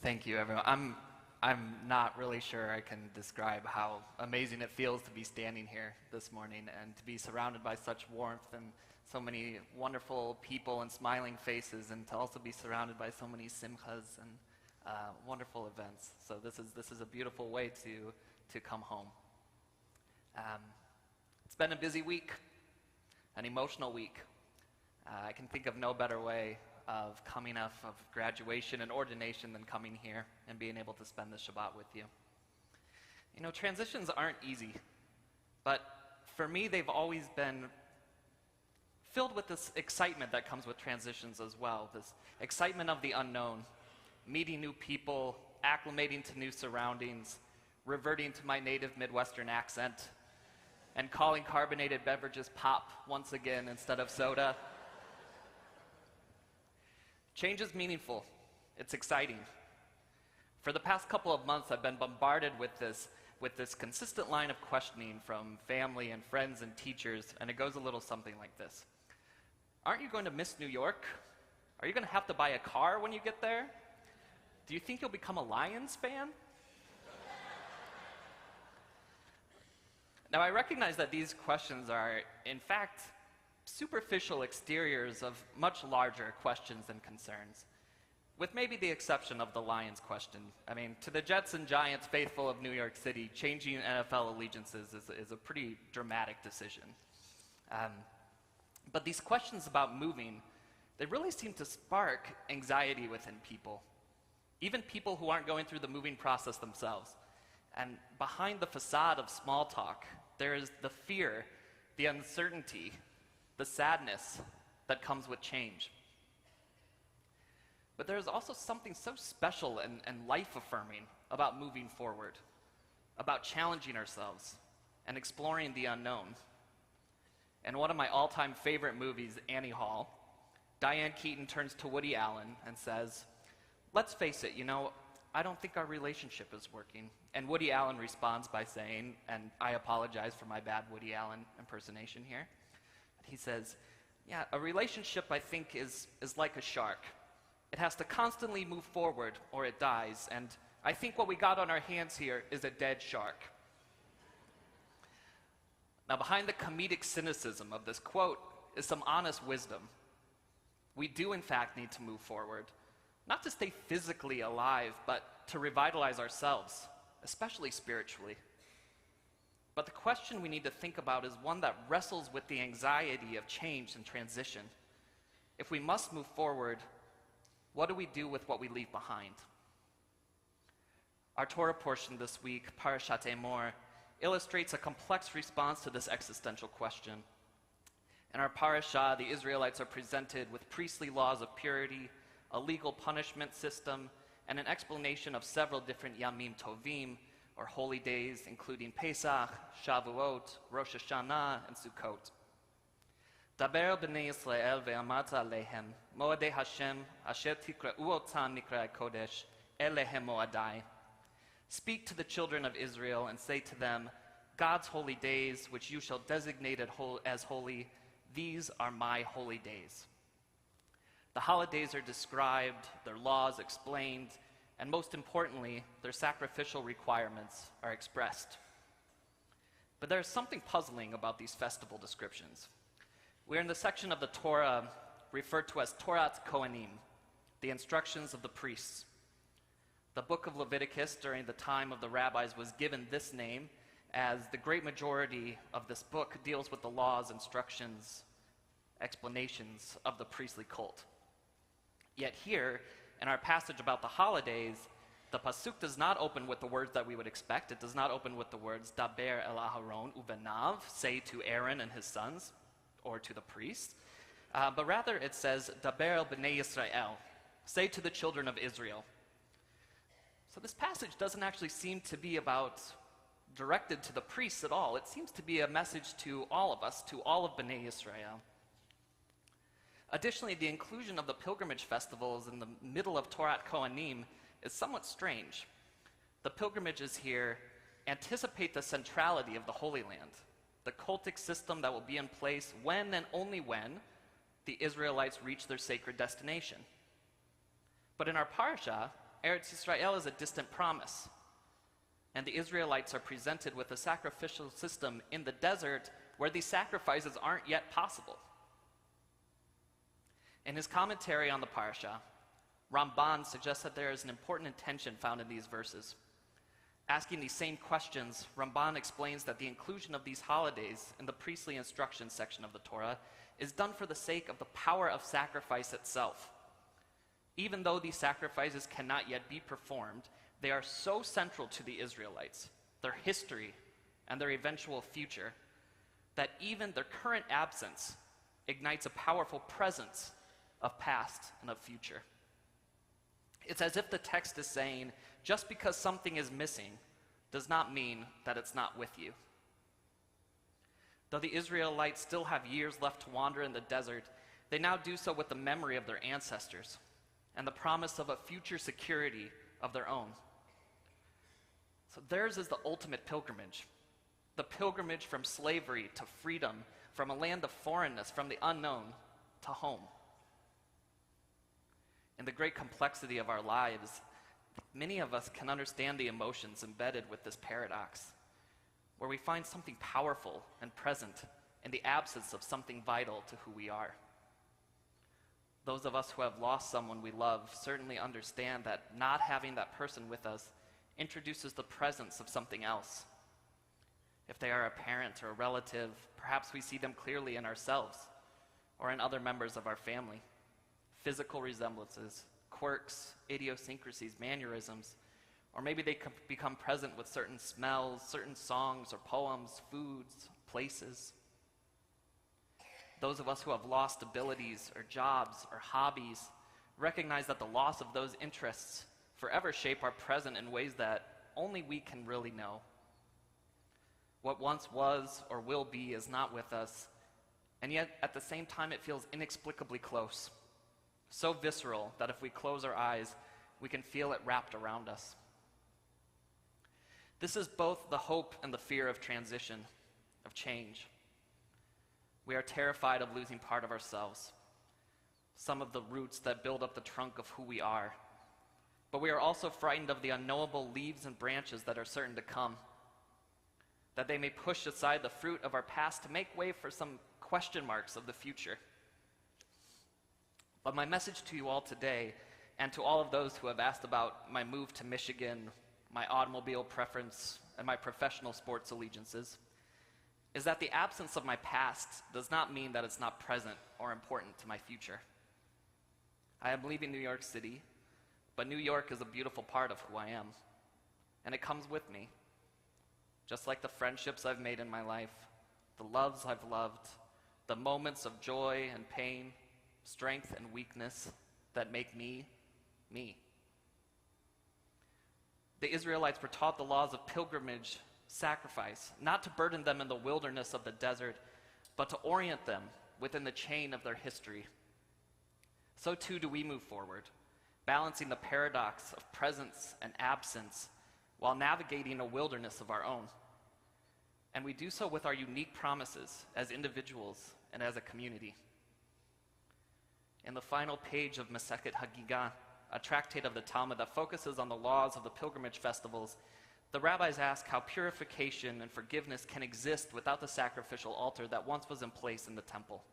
Thank you, everyone. I'm not really sure I can describe how amazing it feels to be standing here this morning and to be surrounded by such warmth and so many wonderful people and smiling faces, and to also be surrounded by so many simchas and wonderful events. So this is a beautiful way to come home. It's been a busy week, an emotional week. I can think of no better way of coming off of graduation and ordination than coming here and being able to spend the Shabbat with you. You know, transitions aren't easy, but for me they've always been filled with this excitement that comes with transitions as well, this excitement of the unknown, meeting new people, acclimating to new surroundings, reverting to my native Midwestern accent, and calling carbonated beverages pop once again instead of soda. Change is meaningful. It's exciting. For the past couple of months, I've been bombarded with this consistent line of questioning from family and friends and teachers, and it goes a little something like this. Aren't you going to miss New York? Are you going to have to buy a car when you get there? Do you think you'll become a Lions fan? Now, I recognize that these questions are, in fact, superficial exteriors of much larger questions and concerns, with maybe the exception of the Lions question. I mean, to the Jets and Giants faithful of New York City, changing NFL allegiances is a pretty dramatic decision. But these questions about moving, they really seem to spark anxiety within people, even people who aren't going through the moving process themselves. And behind the facade of small talk, there is the fear, the uncertainty, the sadness that comes with change. But there is also something so special and life-affirming about moving forward, about challenging ourselves and exploring the unknown. In one of my all-time favorite movies, Annie Hall, Diane Keaton turns to Woody Allen and says, "Let's face it, you know, I don't think our relationship is working." And Woody Allen responds by saying, and I apologize for my bad Woody Allen impersonation here, but he says, "Yeah, a relationship, I think, is like a shark. It has to constantly move forward or it dies, and I think what we got on our hands here is a dead shark." Now, behind the comedic cynicism of this quote is some honest wisdom. We do, in fact, need to move forward, not to stay physically alive, but to revitalize ourselves, especially spiritually. But the question we need to think about is one that wrestles with the anxiety of change and transition. If we must move forward, what do we do with what we leave behind? Our Torah portion this week, Parashat Emor, illustrates a complex response to this existential question. In our parasha, the Israelites are presented with priestly laws of purity, a legal punishment system, and an explanation of several different Yamim Tovim, or holy days, including Pesach, Shavuot, Rosh Hashanah, and Sukkot. Daber b'nei Yisrael ve'amata alehem, moadei Hashem, asher tikra'u otam nikra'ei kodesh, elehem moadai. Speak to the children of Israel and say to them, God's holy days, which you shall designate as holy, these are my holy days. The holidays are described, their laws explained, and most importantly, their sacrificial requirements are expressed. But there's something puzzling about these festival descriptions. We're in the section of the Torah referred to as Torat Kohanim, the instructions of the priests. The book of Leviticus during the time of the rabbis was given this name, as the great majority of this book deals with the laws, instructions, explanations of the priestly cult. Yet here, in our passage about the holidays, the pasuk does not open with the words that we would expect. It does not open with the words, Daber el Aharon uvenav, say to Aaron and his sons, or to the priests. But rather it says, Daber el b'nei Yisrael, say to the children of Israel. So this passage doesn't actually seem to be directed to the priests at all. It seems to be a message to all of us, to all of B'nai Israel. Additionally, the inclusion of the pilgrimage festivals in the middle of Torat Kohanim is somewhat strange. The pilgrimages here anticipate the centrality of the Holy Land, the cultic system that will be in place when and only when the Israelites reach their sacred destination. But in our parsha, Eretz Yisrael is a distant promise, and the Israelites are presented with a sacrificial system in the desert where these sacrifices aren't yet possible. In his commentary on the parasha, Ramban suggests that there is an important intention found in these verses. Asking these same questions, Ramban explains that the inclusion of these holidays in the priestly instruction section of the Torah is done for the sake of the power of sacrifice itself. Even though these sacrifices cannot yet be performed, they are so central to the Israelites, their history, and their eventual future, that even their current absence ignites a powerful presence of past and of future. It's as if the text is saying, just because something is missing does not mean that it's not with you. Though the Israelites still have years left to wander in the desert, they now do so with the memory of their ancestors and the promise of a future security of their own. So theirs is the ultimate pilgrimage, the pilgrimage from slavery to freedom, from a land of foreignness, from the unknown to home. In the great complexity of our lives, many of us can understand the emotions embedded with this paradox, where we find something powerful and present in the absence of something vital to who we are. Those of us who have lost someone we love certainly understand that not having that person with us introduces the presence of something else. If they are a parent or a relative, perhaps we see them clearly in ourselves or in other members of our family. Physical resemblances, quirks, idiosyncrasies, mannerisms, or maybe they become present with certain smells, certain songs or poems, foods, places. Those of us who have lost abilities or jobs or hobbies recognize that the loss of those interests forever shape our present in ways that only we can really know. What once was or will be is not with us, and yet at the same time it feels inexplicably close. So visceral that if we close our eyes, we can feel it wrapped around us. This is both the hope and the fear of transition, of change. We are terrified of losing part of ourselves, some of the roots that build up the trunk of who we are. But we are also frightened of the unknowable leaves and branches that are certain to come, that they may push aside the fruit of our past to make way for some question marks of the future. But my message to you all today, and to all of those who have asked about my move to Michigan, my automobile preference, and my professional sports allegiances, is that the absence of my past does not mean that it's not present or important to my future. I am leaving New York City, but New York is a beautiful part of who I am, and it comes with me. Just like the friendships I've made in my life, the loves I've loved, the moments of joy and pain, strength and weakness that make me, me. The Israelites were taught the laws of pilgrimage, sacrifice, not to burden them in the wilderness of the desert, but to orient them within the chain of their history. So too do we move forward, balancing the paradox of presence and absence while navigating a wilderness of our own. And we do so with our unique promises as individuals and as a community. In the final page of Masechet Hagigah, a tractate of the Talmud that focuses on the laws of the pilgrimage festivals, the rabbis ask how purification and forgiveness can exist without the sacrificial altar that once was in place in the temple.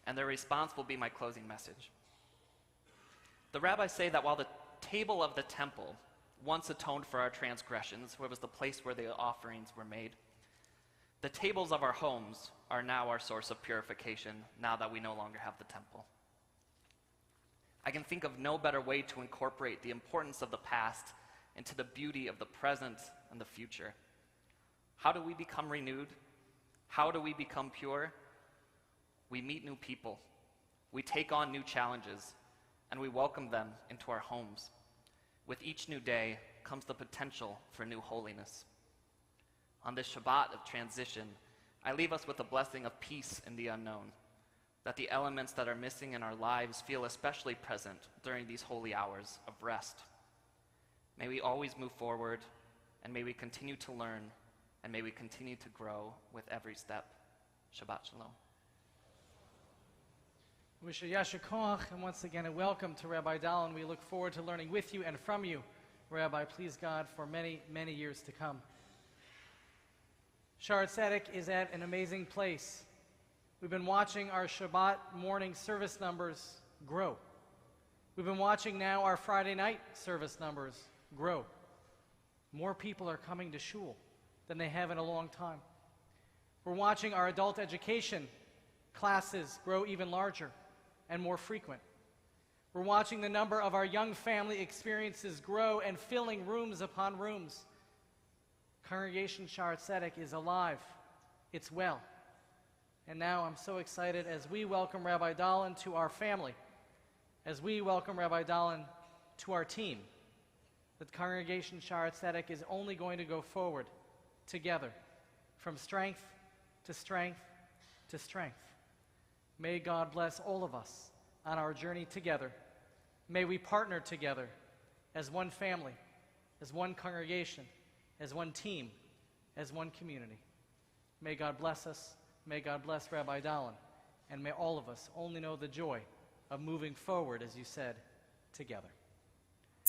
And their response will be my closing message. The rabbis say that while the table of the temple once atoned for our transgressions, where was the place where the offerings were made, the tables of our homes are now our source of purification, now that we no longer have the temple. I can think of no better way to incorporate the importance of the past into the beauty of the present and the future. How do we become renewed? How do we become pure? We meet new people, we take on new challenges, and we welcome them into our homes. With each new day comes the potential for new holiness. On this Shabbat of transition, I leave us with a blessing of peace in the unknown, that the elements that are missing in our lives feel especially present during these holy hours of rest. May we always move forward, and may we continue to learn, and may we continue to grow with every step. Shabbat Shalom. Wish you yasher koach, and once again a welcome to Rabbi Dahlen. We look forward to learning with you and from you, Rabbi, please God, for many, many years to come. Shaar Tzedek is at an amazing place. We've been watching our Shabbat morning service numbers grow. We've been watching now our Friday night service numbers grow. More people are coming to shul than they have in a long time. We're watching our adult education classes grow even larger and more frequent. We're watching the number of our young family experiences grow and filling rooms upon rooms. Congregation Shaar Tzedek is alive. It's well. And now I'm so excited as we welcome Rabbi Dahlen to our family, as we welcome Rabbi Dahlen to our team, that Congregation Shaar Tzedek is only going to go forward together from strength to strength to strength. May God bless all of us on our journey together. May we partner together as one family, as one congregation, as one team, as one community. May God bless us. May God bless Rabbi Dahlen. And may all of us only know the joy of moving forward, as you said, together.